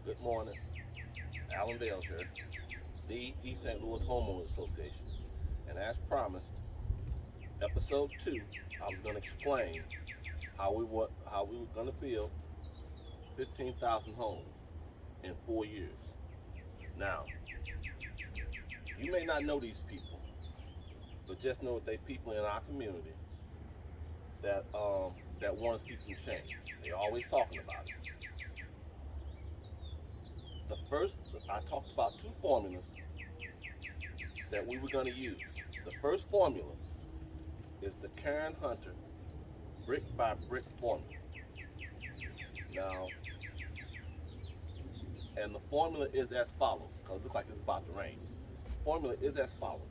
Good morning. Alan Bales here, the East St. Louis Homeowners Association. And as promised, episode 2, I was going to explain how we were going to build 15,000 homes in 4 years. Now, you may not know these people, but just know that they people in our community that want to see some change. They're always talking about it. The first, I talked about two formulas that we were going to use. The first formula is the Karen Hunter brick by brick formula. Now, and the formula is as follows, because it looks like it's about to rain. The formula is as follows.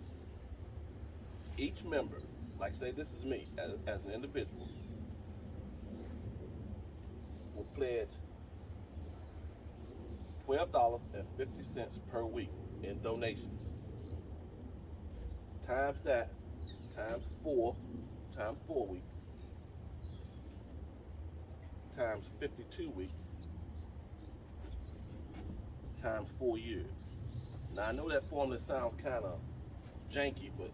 Each member, like say this is me as an individual, will pledge $12.50 per week in donations. Times that, times 4 weeks, times 52 weeks, times 4 years. Now I know that formula sounds kind of janky, but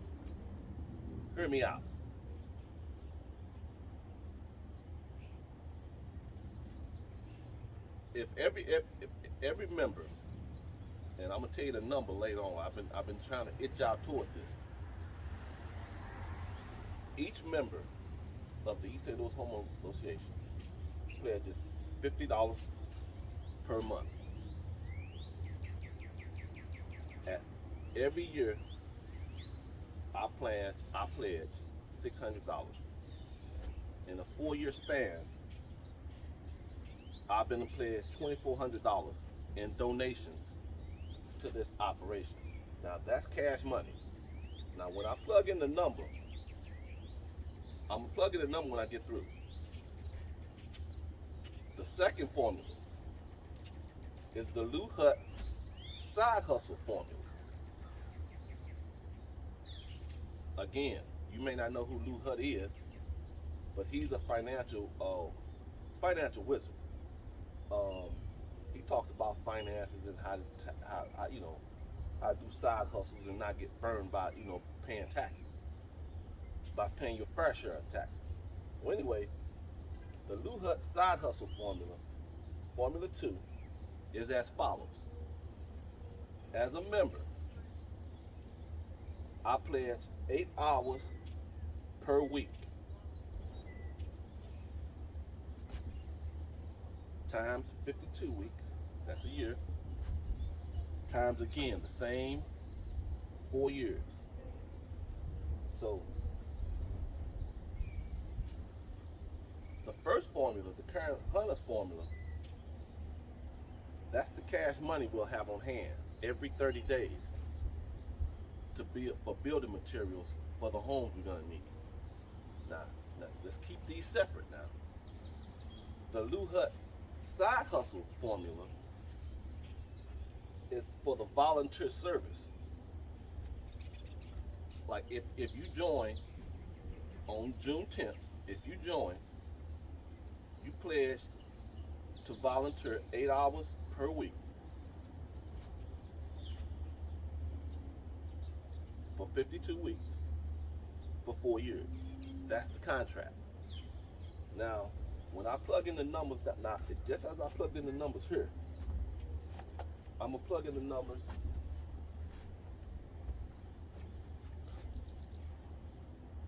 hear me out. If every member, and I'm gonna tell you the number later on. I've been trying to itch y'all toward this. Each member of the East St. Louis Homeowners Association pledges $50 per month. At every year, I pledge $600. In a 4 year span, I've been pledged $2,400 in donations to this operation. Now that's cash money. Now when I plug in the number, I'm gonna plug in the number when I get through. The second formula is the Lou Hut side hustle formula. Again, you may not know who Lou Hut is, but he's a financial wizard. Um, he talks about finances and how to do side hustles and not get burned by paying taxes, by paying your fair share of taxes. Well, anyway, the Lou Hut side hustle formula 2, is as follows. As a member, I pledge 8 hours per week times 52 weeks, that's a year, times again the same 4 years. So the first formula, the Karen Hunter's formula, that's the cash money we'll have on hand every 30 days to build for building materials for the homes we're gonna need. Now, let's keep these separate now. The Lou Hut side hustle formula is for the volunteer service. Like if you join on June 10th, if you join, you pledge to volunteer 8 hours per week for 52 weeks for 4 years. That's the contract. Now, when I plug in the numbers, just as I plugged in the numbers here, I'm gonna plug in the numbers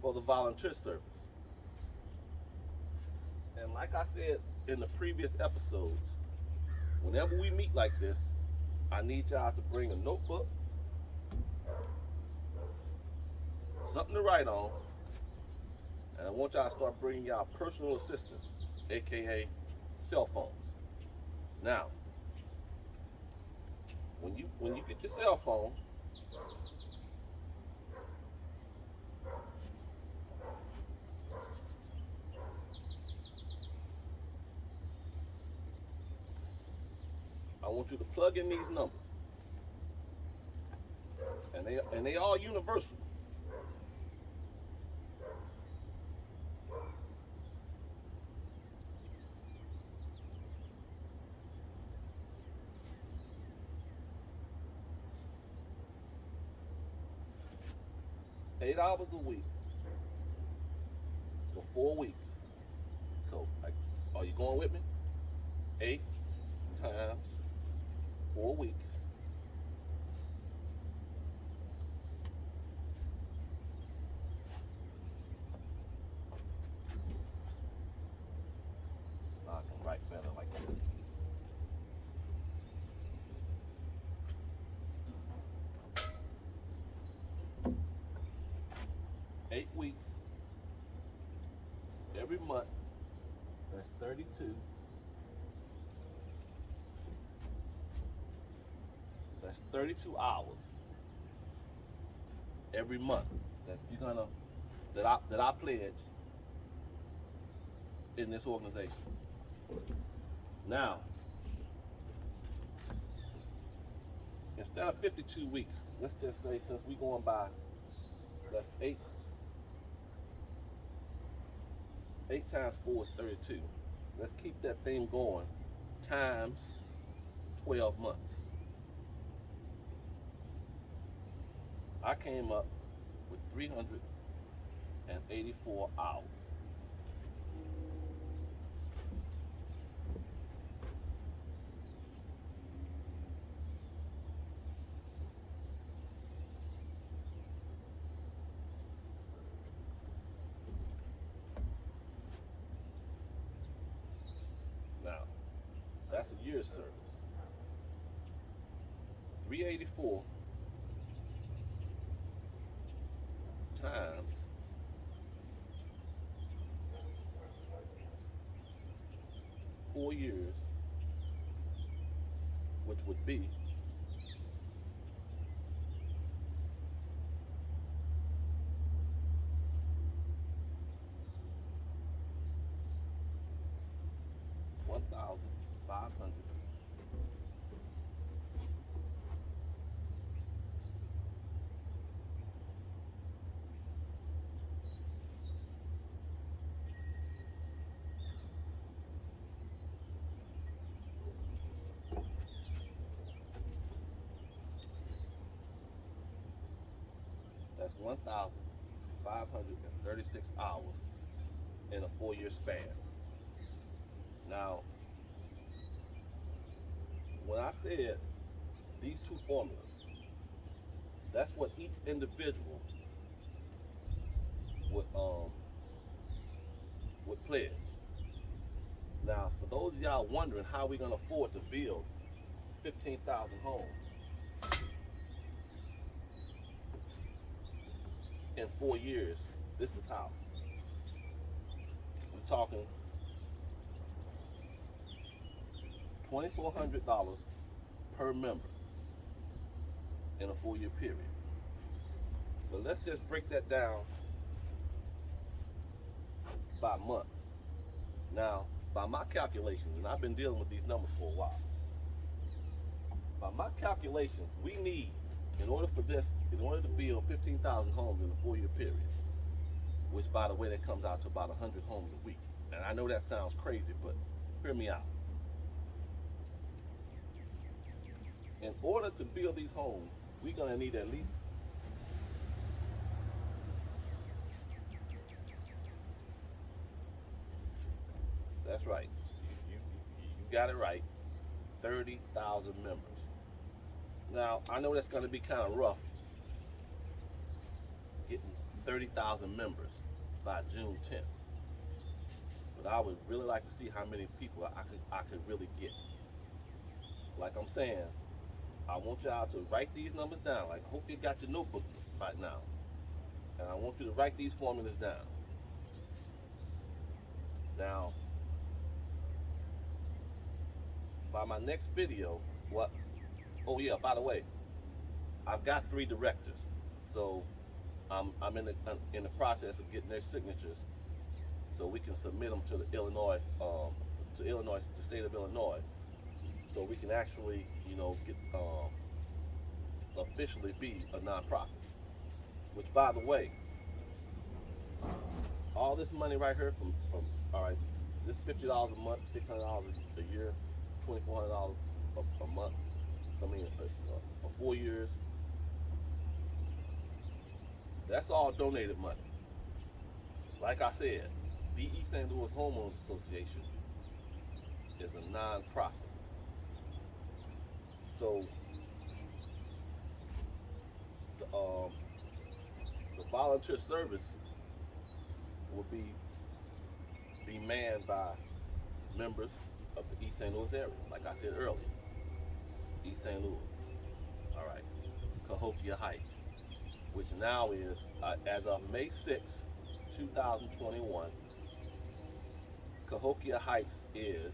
for the volunteer service. And like I said in the previous episodes, whenever we meet like this, I need y'all to bring a notebook, something to write on, and I want y'all to start bringing y'all personal assistants, aka cell phones. Now, when you get your cell phone, I want you to plug in these numbers, and they all universal. 8 hours a week for 4 weeks. So, like, are you going with me? 8 times 4 weeks. I can write better like this. 8 weeks every month. That's 32. That's 32 hours every month that you're gonna that I pledge in this organization. Now, instead of 52 weeks, let's just say since we're going by, that's 8 times 4 is 32. Let's keep that thing going times 12 months. I came up with 384 hours. Now, that's a year's service. 384 times 4 years, which would be 1,500. That's 1,536 hours in a 4 year span. Now, when I said these two formulas, that's what each individual would pledge. Now, for those of y'all wondering how we're gonna afford to build 15,000 homes in 4 years, this is how. We're talking $2,400 per member in a 4 year period. But let's just break that down by month. Now, by my calculations, and I've been dealing with these numbers for a while, by my calculations, we need, in order to build 15,000 homes in a 4 year period, which by the way, that comes out to about 100 homes a week. And I know that sounds crazy, but hear me out. In order to build these homes, we're gonna need at least that's right. You got it right. 30,000 members. Now, I know that's going to be kind of rough getting 30,000 members by June 10th. But I would really like to see how many people I could really get. Like I'm saying, I want y'all to write these numbers down. Like, I hope you got your notebook right now. And I want you to write these formulas down. Now, by my next video, oh yeah, by the way, I've got 3 directors. So I'm in the process of getting their signatures so we can submit them to the the state of Illinois, so we can actually, get officially be a nonprofit. Which, by the way, all this money right here from all right, this $50 a month, $600 a year, $2,400 a month. I mean, for 4 years, That's all donated money. Like I said, the East St. Louis Homeowners Association is a non-profit. So the, um, the volunteer service will be manned by members of the East St. Louis area. Like I said earlier, East St. Louis. All right, Cahokia Heights, which now is as of May 6, 2021. Cahokia Heights is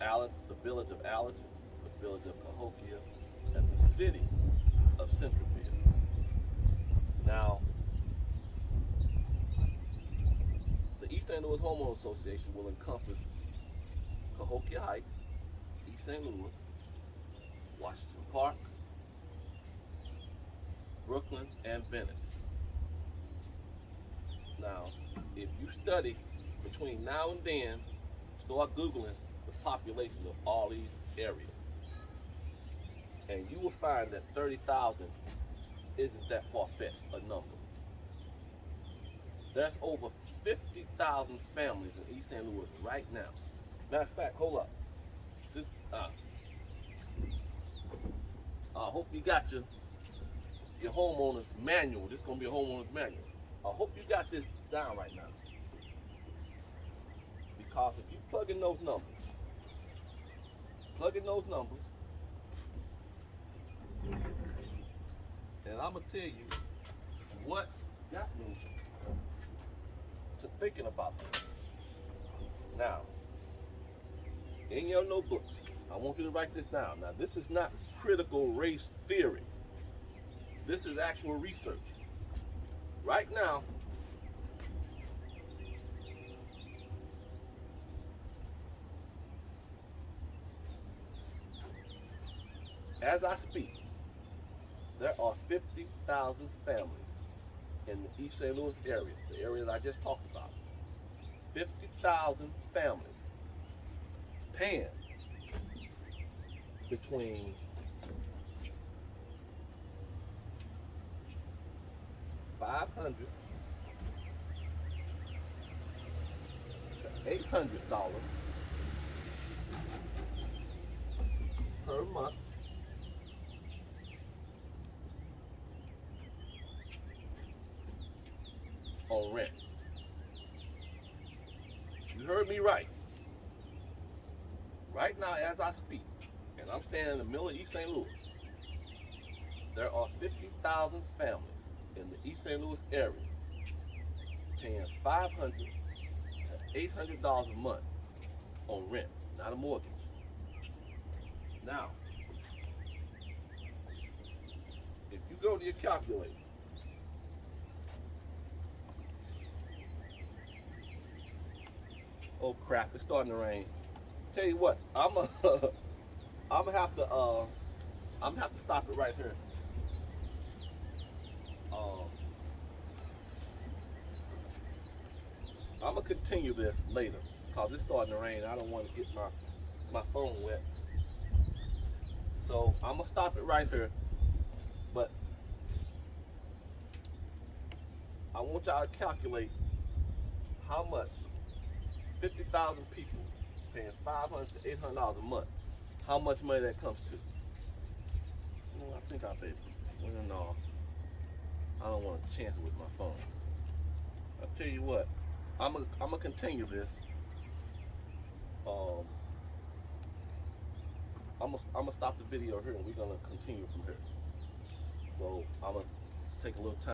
the village of Allerton, the village of Cahokia, and the city of Centerville. Now, the East St. Louis Homeowners Association will encompass Cahokia Heights, East St. Louis, Washington Park, Brooklyn, and Venice. Now, if you study between now and then, start Googling the population of all these areas, and you will find that 30,000 isn't that far-fetched a number. There's over 50,000 families in East St. Louis right now. Matter of fact, hold up. I hope you got your homeowner's manual. This is going to be a homeowner's manual. I hope you got this down right now. Because if you plug in those numbers, and I'm going to tell you what got me to thinking about this. Now, in your notebooks, I want you to write this down. Now, this is not critical race theory. This is actual research. Right now, as I speak, there are 50,000 families in the East St. Louis area, the areas I just talked about. 50,000 families paying between $500 to $800 per month on rent. You heard me right. Right now, as I speak, and I'm standing in the middle of East St. Louis, there are 50,000 families in the East St. Louis area paying $500 to $800 a month on rent, not a mortgage. Now, if you go to your calculator, oh crap, it's starting to rain. Tell you what, I'm gonna have to stop it right here. I'm gonna continue this later because it's starting to rain. I don't want to get my phone wet. So I'm gonna stop it right here. But I want y'all to calculate how much 50,000 people paying $500 to $800 a month, how much money that comes to. I think I bet. No, I don't want to chance it with my phone. I'll tell you what, I'm gonna continue this. I'm gonna stop the video here and we're gonna continue from here. So I'm gonna take a little time.